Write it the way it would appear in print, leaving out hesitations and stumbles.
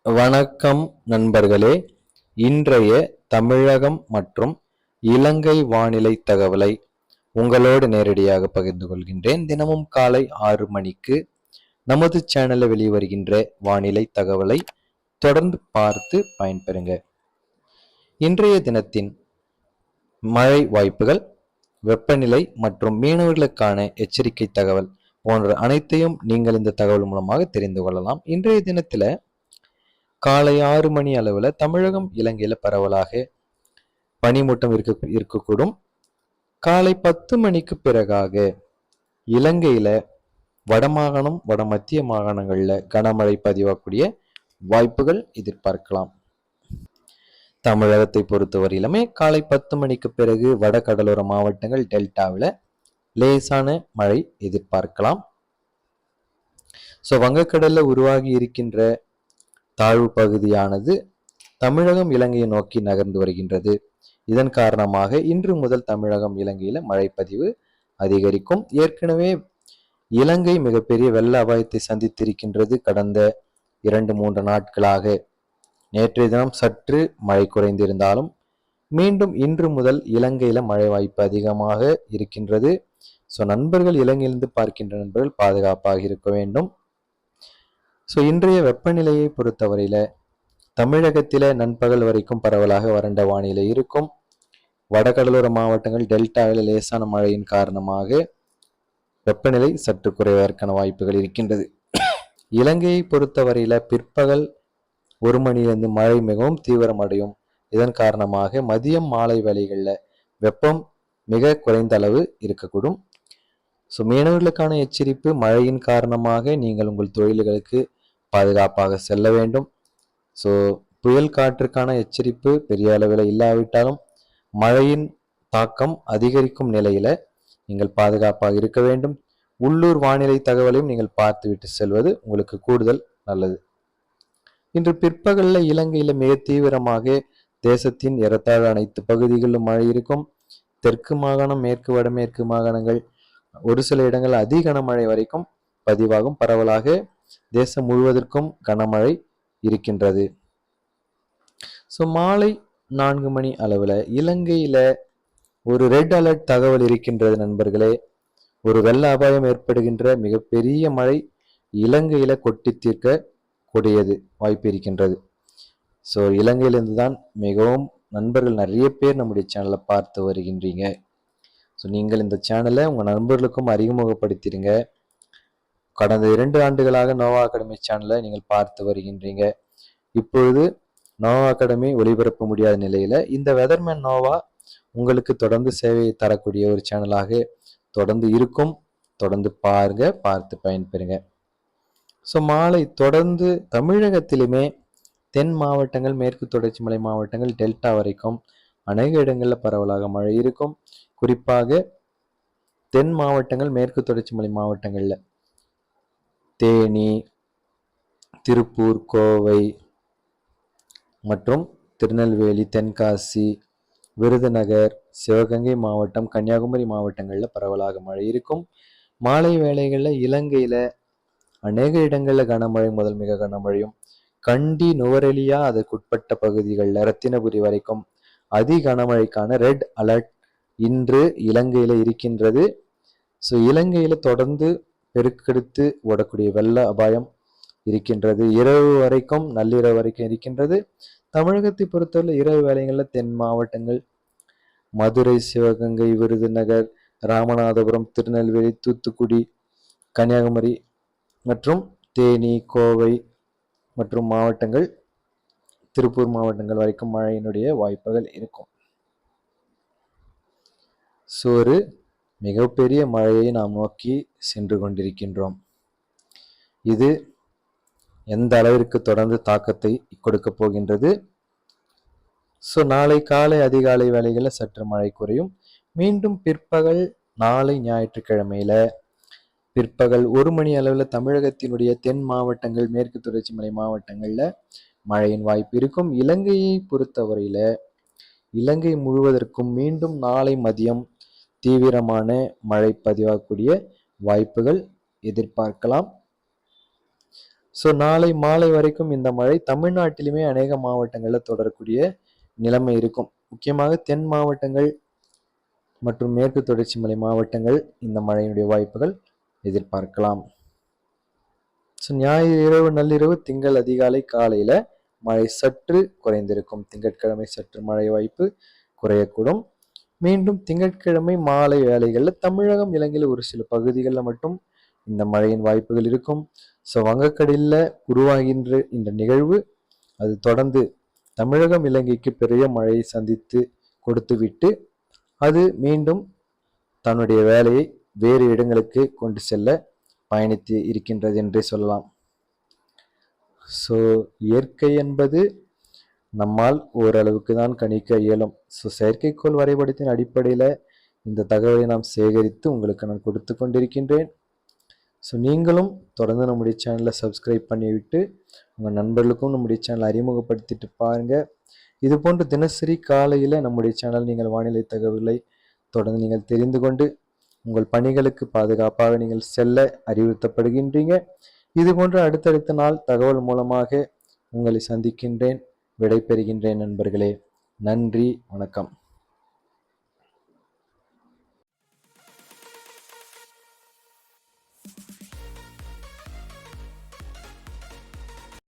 வணக்கம் நண்பர்களே. இன்றைய தமிழகம் மற்றும் இலங்கை வானிலை தகவலை உங்களோடு நேரடியாக பகிர்ந்து கொள்கின்றேன். தினமும் காலை 6 மணிக்கு நமது சேனலில் வெளிவருகின்ற வானிலை தகவலை தொடர்ந்து பார்த்து பயன்பெறுங்க. இன்றைய தினத்தின் மழை வாய்ப்புகள், வெப்பநிலை மற்றும் மீனவர்களுக்கான எச்சரிக்கை தகவல் போன்ற அனைத்தையும் நீங்கள் இந்த தகவல் மூலமாக தெரிந்து கொள்ளலாம். இன்றைய தினத்துல காலை 6 மணி அளவில் தமிழகம் இலங்கையில பரவலாக பனிமூட்டம் இருக்கக்கூடும். காலை 10 மணிக்கு பிறகாக இலங்கையில வடமாகாணம் வட மத்திய மாகாணங்கள்ல கனமழை பதிவாகக்கூடிய வாய்ப்புகள் எதிர்பார்க்கலாம். தமிழகத்தை பொறுத்தவரையிலுமே காலை 10 மணிக்கு பிறகு வட கடலோர மாவட்டங்கள் டெல்டாவில் லேசான மழை எதிர்பார்க்கலாம். வங்கக்கடல்ல உருவாகி இருக்கின்ற தாழ்வு பகுதியானது தமிழகம் இலங்கையை நோக்கி நகர்ந்து வருகின்றது. இதன் காரணமாக இன்று முதல் தமிழகம் இலங்கையில மழைப்பதிவு அதிகரிக்கும். ஏற்கனவே இலங்கை மிகப்பெரிய வெள்ள அபாயத்தை சந்தித்திருக்கின்றது கடந்த 2-3 நாட்களாக. நேற்றைய தினம் சற்று மழை குறைந்திருந்தாலும் மீண்டும் இன்று முதல் இலங்கையில மழை வாய்ப்பு அதிகமாக இருக்கின்றது. நண்பர்கள் இலங்கையிலிருந்து பார்க்கின்ற நண்பர்கள் பாதுகாப்பாக இருக்க வேண்டும். இன்றைய வெப்பநிலையை பொறுத்தவரையில தமிழகத்தில நண்பகல் வரைக்கும் பரவலாக வறண்ட வானிலை இருக்கும். வடகடலோர மாவட்டங்கள் டெல்டாவில் லேசான மழையின் காரணமாக வெப்பநிலை சற்று குறைவதற்கான வாய்ப்புகள் இருக்கின்றது. இலங்கையை பொறுத்தவரையில பிற்பகல் 1 மணியிலிருந்து மழை மிகவும் தீவிரமடையும். இதன் காரணமாக மதியம் மாலை வேளைகளில் வெப்பம் மிக குறைந்த அளவு இருக்கக்கூடும். மீனவர்களுக்கான எச்சரிப்பு, மழையின் காரணமாக நீங்கள் உங்கள் தொழில்களுக்கு பாதுகாப்பாக செல்ல வேண்டும். புயல் காற்றுக்கான எச்சரிப்பு பெரிய அளவில் இல்லாவிட்டாலும் மழையின் தாக்கம் அதிகரிக்கும் நிலையில நீங்கள் பாதுகாப்பாக இருக்க வேண்டும். உள்ளூர் வானிலை தகவலையும் நீங்கள் பார்த்துவிட்டு செல்வது உங்களுக்கு கூடுதல் நல்லது. இன்று பிற்பகல்ல இலங்கையில மிக தீவிரமாக தேசத்தின் ஏறத்தாழ அனைத்து பகுதிகளிலும் மழை இருக்கும். தெற்கு மாகாணம், மேற்கு வடமேற்கு மாகாணங்கள் ஒரு சில இடங்கள் அதி கனமழை வரைக்கும் பதிவாகும். பரவலாக தேசம் முழுவதற்கும் கனமழை இருக்கின்றது. மாலை 4 மணி அளவுல இலங்கையில ஒரு ரெட் அலர்ட் தகவல் இருக்கின்றது நண்பர்களே. ஒரு வெள்ள அபாயம் ஏற்படுகின்ற மிகப்பெரிய மழை இலங்கையில கொட்டி தீர்க்க கூடியது வாய்ப்பு இருக்கின்றது. இலங்கையிலிருந்து தான் மிகவும் நண்பர்கள் நிறைய பேர் நம்முடைய சேனலை பார்த்து வருகின்றீங்க. நீங்கள் இந்த சேனலை உங்க நண்பர்களுக்கும் அறிமுகப்படுத்திடுங்க. கடந்த 2 ஆண்டுகளாக நோவா அகாடமி சேனலை நீங்கள் பார்த்து வருகின்றீங்க. இப்பொழுது நோவா அகாடமி ஒளிபரப்ப முடியாத நிலையில இந்த வெதர்மேன் நோவா உங்களுக்கு தொடர்ந்து சேவையை தரக்கூடிய ஒரு சேனலாக தொடர்ந்து இருக்கும். தொடர்ந்து பாருங்க, பார்த்து பயன்பெறுங்க. மாலை தொடர்ந்து தமிழகத்திலுமே தென் மாவட்டங்கள், மேற்கு தொடர்ச்சி மலை மாவட்டங்கள், டெல்டா வரைக்கும் அநேக இடங்கள்ல பரவலாக மழை இருக்கும். குறிப்பாக தென் மாவட்டங்கள், மேற்கு தொடர்ச்சி மலை மாவட்டங்கள்ல தேனி, திருப்பூர், கோவை மற்றும் திருநெல்வேலி, தென்காசி, விருதுநகர், சிவகங்கை மாவட்டம், கன்னியாகுமரி மாவட்டங்களில் பரவலாக மழை இருக்கும். மாலை வேளைகளில் இலங்கையில அநேக இடங்களில் கனமழை முதல் மிக கனமழையும், கண்டி, நுவரெலியா அதற்குட்பட்ட பகுதிகளில் ரத்தினபுரி வரைக்கும் அதி கனமழைக்கான ரெட் அலர்ட் இன்று இலங்கையில இருக்கின்றது. இலங்கையில தொடர்ந்து பெருக்கெடுத்து ஓடக்கூடிய வெள்ள அபாயம் இருக்கின்றது. இரவு வரைக்கும், நள்ளிரவு வரைக்கும் இருக்கின்றது. தமிழகத்தை பொறுத்தவரை இரவு வேளைகளில் தென் மாவட்டங்கள் மதுரை, சிவகங்கை, விருதுநகர், ராமநாதபுரம், திருநெல்வேலி, தூத்துக்குடி, கன்னியாகுமரி மற்றும் தேனி, கோவை மற்றும் மாவட்டங்கள், திருப்பூர் மாவட்டங்கள் வரைக்கும் மழையினுடைய வாய்ப்புகள் இருக்கும். ஒரு மிகப்பெரிய மழையை நாம் நோக்கி சென்று கொண்டிருக்கின்றோம். இது எந்த அளவிற்கு தொடர்ந்து தாக்கத்தை கொடுக்க போகின்றது? நாளை காலை அதிகாலை வேளைகளில் சற்று மழை குறையும். மீண்டும் பிற்பகல் நாளை ஞாயிற்றுக்கிழமையில பிற்பகல் 1 மணி அளவில் தமிழகத்தினுடைய தென் மாவட்டங்கள், மேற்கு தொடர்ச்சி மலை மாவட்டங்கள்ல மழையின் வாய்ப்பு இருக்கும். இலங்கையை பொறுத்தவரையில இலங்கை முழுவதற்கும் மீண்டும் நாளை மதியம் தீவிரமான மழை பதிவாகக்கூடிய வாய்ப்புகள் எதிர்பார்க்கலாம். ஸோ நாளை மாலை வரைக்கும் இந்த மழை தமிழ்நாட்டிலுமே அநேக மாவட்டங்களில் தொடரக்கூடிய நிலைமை இருக்கும். முக்கியமாக தென் மாவட்டங்கள் மற்றும் மேற்கு தொடர்ச்சி மலை மாவட்டங்கள் இந்த மழையினுடைய வாய்ப்புகள் எதிர்பார்க்கலாம். ஸோ ஞாயிறு இரவு நள்ளிரவு திங்கள் அதிகாலை காலையில மழை சற்று குறைந்திருக்கும். திங்கட்கிழமை சற்று மழை வாய்ப்பு குறையக்கூடும். மீண்டும் திங்கட்கிழமை மாலை வேளைகளில் தமிழகம் இலங்கையில் ஒரு சில பகுதிகளில் மட்டும் இந்த மழையின் வாய்ப்புகள் இருக்கும். ஸோ வங்கக்கடலில் உருவாகின்ற இந்த நிகழ்வு அது தொடர்ந்து தமிழகம் இலங்கைக்கு பெரிய மழையை சந்தித்து கொடுத்துவிட்டு அது மீண்டும் தன்னுடைய வேலையை வேறு இடங்களுக்கு கொண்டு செல்ல பயணித்து இருக்கின்றது என்றே சொல்லலாம். ஸோ இயற்கை என்பது நம்மால் ஓரளவுக்கு தான் கணிக்க இயலும். ஸோ செயற்கைக்கோள் வரைபடத்தின் அடிப்படையில் இந்த தகவலை நாம் சேகரித்து உங்களுக்கு நான் கொடுத்து கொண்டிருக்கின்றேன். ஸோ நீங்களும் தொடர்ந்து நம்முடைய சேனலை சப்ஸ்கிரைப் பண்ணிவிட்டு உங்கள் நண்பர்களுக்கும் நம்முடைய சேனலை அறிமுகப்படுத்திட்டு பாருங்கள். இது போன்று தினசரி காலையில் நம்முடைய சேனல் நீங்கள் வானிலை தகவலை தொடர்ந்து நீங்கள் தெரிந்து கொண்டு உங்கள் பணிகளுக்கு பாதுகாப்பாக நீங்கள் செல்ல அறிவுறுத்தப்படுகின்றீங்க. இது போன்ற அடுத்தடுத்த நாள் தகவல் மூலமாக உங்களை சந்திக்கின்றேன். விடை பெறுகின்றேன் நண்பர்களே. நன்றி, வணக்கம்.